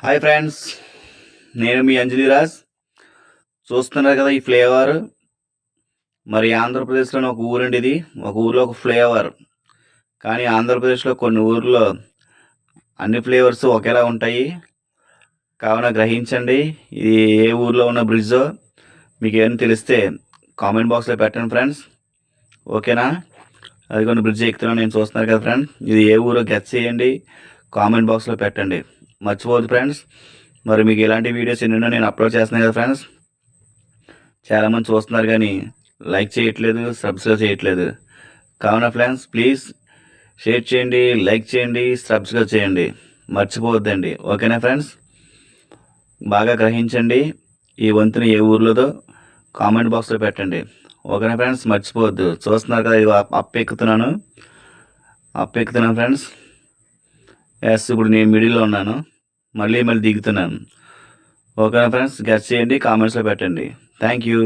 Hi friends, నేను మీ అంజలిరాజ్. చూస్తున్నారు కదా ఈ ఫ్లేవర్. మరి ఆంధ్రప్రదేశ్లోని ఒక ఊరండి ఇది. ఒక ఊర్లో ఒక ఫ్లేవర్. కానీ ఆంధ్రప్రదేశ్లో కొన్ని ఊర్లో అన్ని ఫ్లేవర్స్ ఒకేలా ఉంటాయి. కావున గ్రహించండి, ఇది ఏ ఊర్లో ఉన్న బ్రిడ్జో మీకు ఏమైనా తెలిస్తే కామెంట్ బాక్స్లో పెట్టండి ఫ్రెండ్స్. ఓకేనా? అది కొన్ని బ్రిడ్జ్ ఎక్కుతున్నాను, నేను చూస్తున్నారు కదా ఫ్రెండ్. ఇది ఏ ఊరో గెస్ చేయండి, కామెంట్ బాక్స్లో పెట్టండి. మర్చిపోవద్దు ఫ్రెండ్స్. మరి మీకు ఇలాంటి వీడియోస్ ఎన్నెన్నో నేను అప్లోడ్ చేస్తున్నాను కదా ఫ్రెండ్స్. చాలామంది చూస్తున్నారు కానీ లైక్ చేయట్లేదు, సబ్స్క్రైబ్ చేయట్లేదు. కావున ఫ్రెండ్స్ ప్లీజ్ షేర్ చేయండి, లైక్ చేయండి, సబ్స్క్రైబ్ చేయండి. మర్చిపోవద్దండి. ఓకేనా ఫ్రెండ్స్? బాగా గ్రహించండి, ఈ వంతుని ఏ ఊర్లోదో కామెంట్ బాక్స్లో పెట్టండి. ఓకేనా ఫ్రెండ్స్? మర్చిపోవద్దు. చూస్తున్నారు కదా, ఇది అప్ ఎక్కుతున్నాను ఫ్రెండ్స్. ఎస్, ఇప్పుడు నేను మిడిల్లో ఉన్నాను, మళ్ళీ దిగుతున్నాను. ఓకేనా ఫ్రెండ్స్? గెస్ చేయండి, కామెంట్స్లో పెట్టండి. Thank you.